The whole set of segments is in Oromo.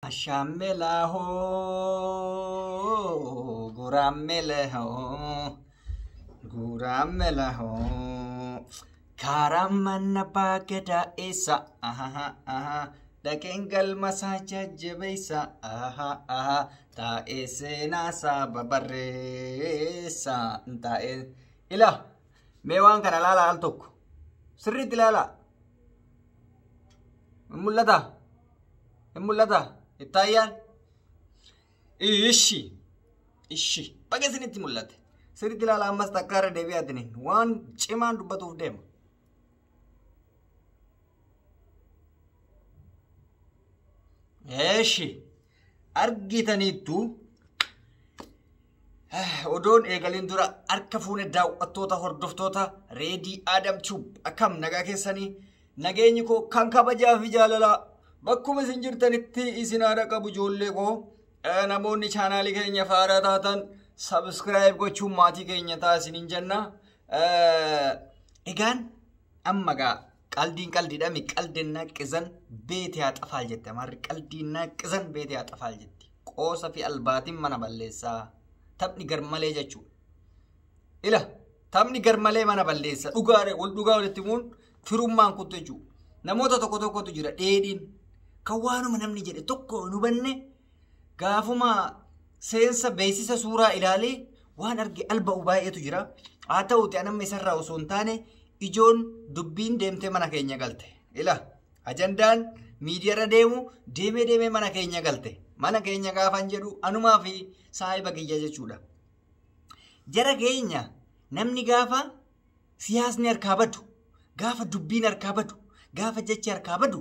Ashamela ho, guramela ho, karamanna paketa isa, dakengal masaja jebisa, ta ese nasa babaresa, ta ila, mewan kana lala altok, sirrit lala, mulata. Italian ishi baga sinitti mul'ate sirriitti ilaala ammas takkaarra deebi'aatini waan cimaan dubbatuuf deema ishi argitaniittu odoon eegaliin dura harka fuune daawwattoota hordoftoota reedii Adam Tube akkam nagaa keessanii nageenyi koo kan kabajaa fi jaalalaa bakkuma isin jirtanitti isin haadha qabu ijoollee koo namoonni chaanaalii keenya faaraa taatan subscribe gochuun maatii keenya taasiniin jenna egaan amma gaa qaldiin qaldiidhami qaldiin naqqizan beete haa xafaal jette amarri qaldiin naqqizan beete haa xafaal jetti qoosa fi albaatiin mana balleessaa taphni garmalee jechuudha ila taphni garmalee mana balleessa dhugaare wal dhugaa walitti muun firummaan kuttu jechuudha namoota tokko tokkotu jira dheedhiin kawaanuma namni jedhe tokko nu banne gaafuma seensa beeksisa suuraa ilaalee waan arge alba'u baay'eetu jira haa ta'uuti anamma isarraa osoo hin taane ijoon dubbiin deemtee mana keenya galte ila ajandaan miidiyaarra deemee mana keenya galte mana keenya gaafan jedhu anumaa fi saahiba kiyya jechuudha jara keenya namni gaafa siyaasni harkaa badu gaafa dubbiin harkaa badu gaafa jechi harkaa badu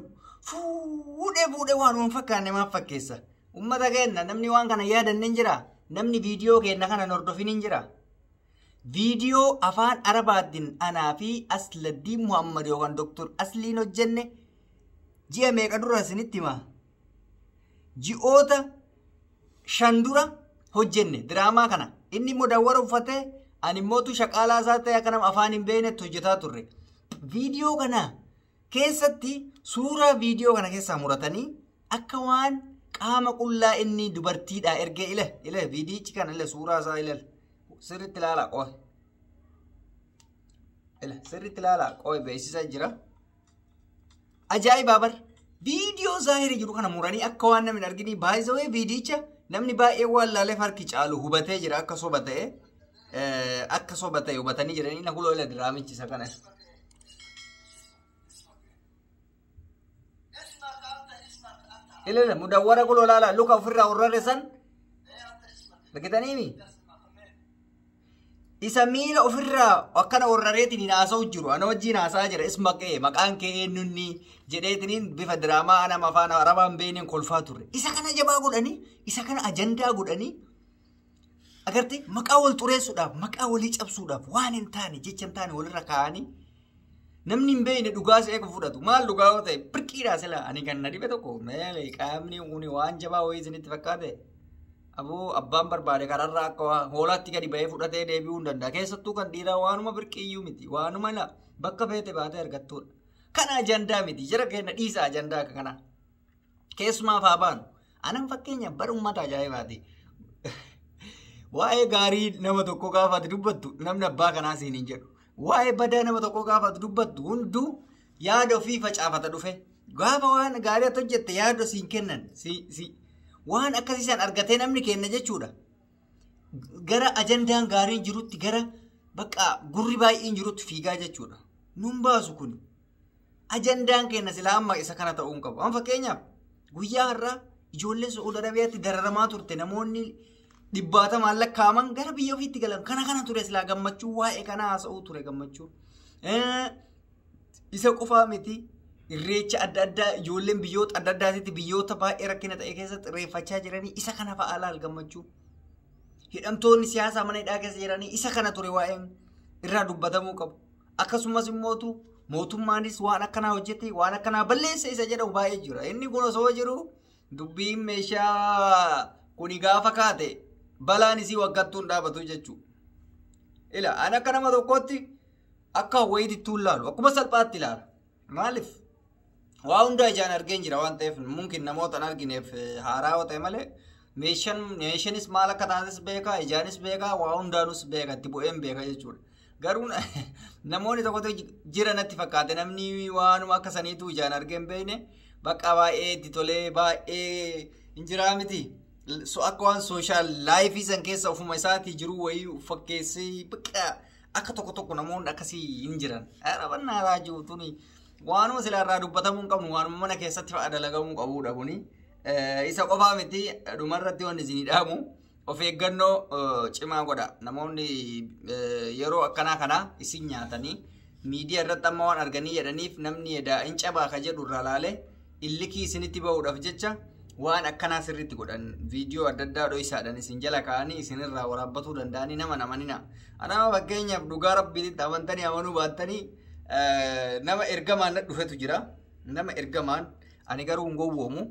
fuudhee waan fakkaanne maaf fakkeessa ummata keenya namni waan kana yaadanne jira namni viidiyoo keenya kana hordofin hin jira viidiyoo afaan arabaatiin anaa fi Asladdiin Muhammad yookaan Dr. Asliin hojjenne ji'a meeqa dura isinitti hima ji'oota 5 dura hojjenne diraamaa kana inni immoo dawwara uffatee ani immootu shaqaalaa isaa ta'e akka nama afaan hin beeknetti hojjetaa turre viidiyoo kana keessatti suuraa viidiyoo kana keessaa muratanii akka waan qaama qullaa inni dubartiidha ergee ila viidiyichi kana ila suuraa isaa ila sirriitti ilaalaa qoy ila sirriitti ilaalaa qoy beeksisa jira ajaa'ibaa bar viidiyoo zaahiri jiru kana muranii akka waan namni argini baay'isawee viidiyicha namni baay'ee waan laalee harki caalu hubatee jira akka soba ta'e hubatanii jiranii na kuloo ila diraamichi isa kana إلى مدورة كله لا لوكا فرّا ورّرسن لكتانيمي إسميل أفرّا وكنا ورّريتني ناسو جرو أنا وجي ناسا جرا اسمك إيه مكان كي نني جريتني بفدراما أنا مفانا ربان بينين كل فاتور إذا كان جبا قولني إذا كان أجندة قولني أكرتي مكاول توريسو داب مكاول هيج أبسو داب وانين تاني جيتشم تاني ولركاني namni hin beekne dhugaas eega fudhatu maal dhugaa ta'e birqiidha sila ani kan na dhibe tokko meele qaamni uni waan jabaa wayii isinitti fakkaate aboo abbaan barbaade kararraa akka hoolaatti gadi ba'ee fudhatee deebi'uu hin danda'a keessattuu kan dhiiraa waanuma birqiiyyuu miti waanuma la bakka feete baatee argattuudha kana ajandaa miti jira kenna dhiisa ajandaa akka kana keessumaa faa baanu anan fakkeenya barummaata ajaa'ibaati waa'ee gaarii nama tokko gaafaati dubbattu namni abbaa kanaa siin hin jedhu waa'ee badaa nama tokko gaafa dubbattu hunduu yaada ofii facaafata dhufe gaafa waan gaarii ati hojjette yaada siin kennan waan akkasiisan argatee namni kenna jechuudha gara ajandaan gaariin jirutti gara bakka gurri baay'een jirutti fiigaa jechuudha nun baasu kun ajandaan kenna silaa amma isa kana ta'uu hin qabu an fakkeenyaaf guyyaa har'aa ijoollee Saa'uudi Arabiyaatti dararamaa turte namoonni dhibbaata maallaqaaman gara biyya ofiitti galan kana ture silaa gammachuu waa'ee kana haasa'uu ture gammachuu isa qofaa miti irreecha adda addaa ijoolleen biyyoota adda addaatitti biyyoota baay'ee rakkina ta'e keessatti irreeffachaa jiranii isa kana fa'aa laal gammachuu hidhamtoonni siyaasaa mana hidhaa keessa jiranii isa kana ture waa'een irraa dubbatamuu qabu akkasumas immootu mootummaanis waan akkanaa hojjete waan akkanaa balleessa isa jedhamu baay'ee jira inni kun osoo jiru dubbiin meeshaa kuni gaafa kaate balaan isii waggattuun dhaabatu jechuudha ila ana akka nama tokkotti akka wayitittuu ilaalu akkuma salphaatti ilaala maaliif waa hunda ijaan argeen jira waan ta'eef mumkin namoota argineef haaraa ta'e malee meeshanis maal akka taates beekaa ijaanis beekaa waa hundaanus beeka itti bu'een beeka jechuudha. Garuu namoonni tokkotu jira natti fakkaate namni waanuma akka saniitu ijaan argeen beekne bakka baay'ee itti tolee baay'ee injiraa miti. So akka waan sooshaal laayifii san keessa ofuma isaatii jiru wayii fakkeessee bakka akka tokko namoonni akkasii hin jiran. Rabannaa raajuu tuni waanuma silaarraa dubbatamuu hin qabnu waanuma mana keessatti fa'a dalagamuu qabuudha kuni. Isa qofaa miti dhumarratti wanti isin hidhaamu of eeggannoo cimaa godha. Namoonni yeroo akkanaa kana isin nyaatanii miidiyaa irratti amma waan arganii jedhaniif namni edaa hin cabaa ka jedhu irraa laalee illikii isinitti bahuudhaaf jecha waan akkanaa sirriitti godhan viidiyoo adda addaa dho'isaadhaan isin jala kaa'anii isinirraa waraabbatuu danda'anii nama namanina. Anama fakkeenyaaf dhugaa rabbiitti amantanii amanuu baattanii nama ergamaan na dhufetu jira. Nama ergamaan ani garuu hin gowwoomu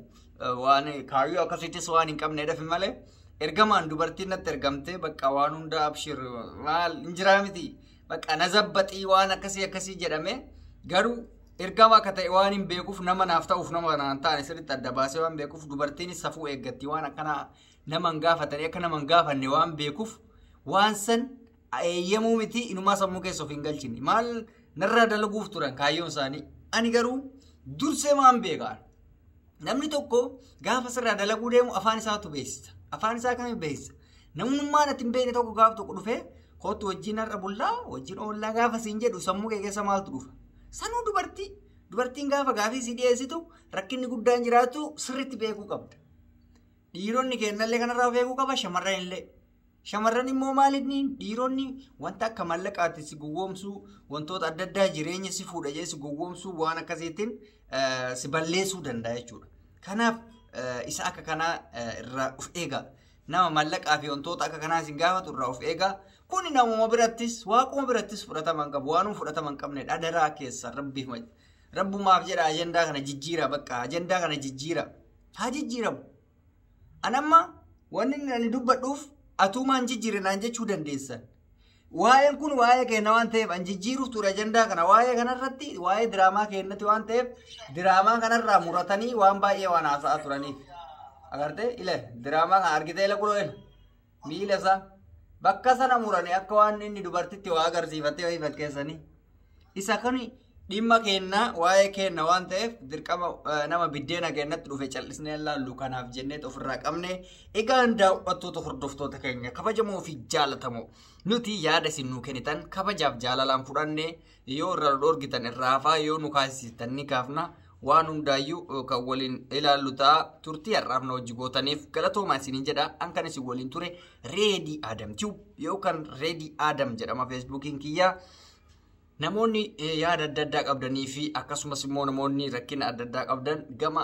waan kaayyoo akkasittis waan hin qabne dhafi malee ergamaan dubartiin natti ergamtee bakka waan hunda abshir maal injiraa miti bakka nazabbaxii waan akkasii jedhame garuu ergama akka ta'e waan hin beekuuf nama naaf ta'uuf nama naan ta'an sirriitti adda baasee waan beekuuf dubartiinis safuu eeggatti waan akkana nama hin gaafatanii akka nama hin gaafanne waan beekuuf waan san eeyyamuu miti inumaa sammuu keessa of hin galchine maal narraa dalaguuf turan kaayyoon isaanii ani garuu dursee maan beekaan. Namni tokko gaafa sirraa dalaguu deemu afaan isaatu beeksisa. Afaan isaa kamiin beeksisa? Namummaan ati hin beekne tokko gaafa tokko dhufee kootu wajjin har'a bullaa wajjin oollaa gaafa siin jedhu sammuu kee keessa maaltu dhufa? Sanuu dubartiin gaafa gaafii si dhiyeessitu rakkinni guddaan jiraatu sirriitti beekuu qabda. Dhiironni kennallee kanarraa of eeguu qaba shamarran illee. Shamarran immoo maalinni dhiironni wanta akka mallaqaatti si gowwoomsuu wantoota adda addaa jireenya si fuudha jee si gowwoomsuu waan akkasiitiin si balleessuu danda'a jechuudha. Kanaaf isa akka kanaa irraa of eega. Nama mallaqaa fi wantoota akka kanaa isin gaafatu irraa of eega. Kuni namuma birattis waaquma birattis fudhataman qabu waanuma fudhataman qabnedha. Adaraa keessa rabbumaaf jedha ajandaa kana jijjiira bakka ajandaa kana jijjiira. Haa jijjiiramu. Anamma wanni ani dubbadhuuf atumaan jijjiirinaan jechuu dandeessan. Waa'een kun waa'ee keenya waan ta'eef an jijjiiruuf ture ajandaa kana waa'ee kanarratti waa'ee diraamaa keenyatti waan ta'eef diraamaa kanarraa muratanii waan baay'ee waan haasa'aa turaniif. Agartee ile diraamaa kana argitee ila quloo miila isaa bakka sana muranii akka waan inni dubartitti waa agarsiifatee wayii fakkeessanii. Isa kani dhimma keenya waa'ee keenya waan ta'eef dirqama nama biddeena keenyatti dhufe callisnee laallu kanaaf jennee ofirraa qabne egaan daawwattoota hordoftoota keenya kabajamoo fi jaalatamoo nuti yaada isin nuu kennitan kabajaaf jaalalaan fudhanne yoo irra dhorgitan irraa hafaa yoo nu kaasisitan ni kaafna waan hundaayyuu kan waliin ilaallu ta'a turtii har'aaf na wajji gootaniif galatoomaa isiniin jedha an kan isin waliin ture Reedii Adam Tube yookaan Reedii Adam jedhama feesbuukiin kiyyaa. Namoonni yaada adda addaa qabdanii fi akkasumas immoo namoonni rakkina adda addaa qabdan gama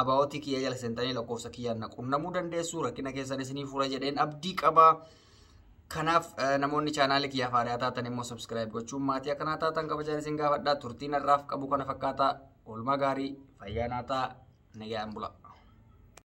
abaawwatii kiyya jala seentanii lakkoofsa kiyyaan na qunnamuu dandeessu rakkina keessan isinii fura jedheen abdii qaba. Kanaaf namoonni chaanaalii kiyyaaf haaraa taatan immoo subscribe gochuun maatii akkanaa taatan kabajaan isin gaafadha. Turtiin har'aaf qabu kana fakkaata. Oolmaa gaarii fayyaa naa ta'a. Nagaan bula.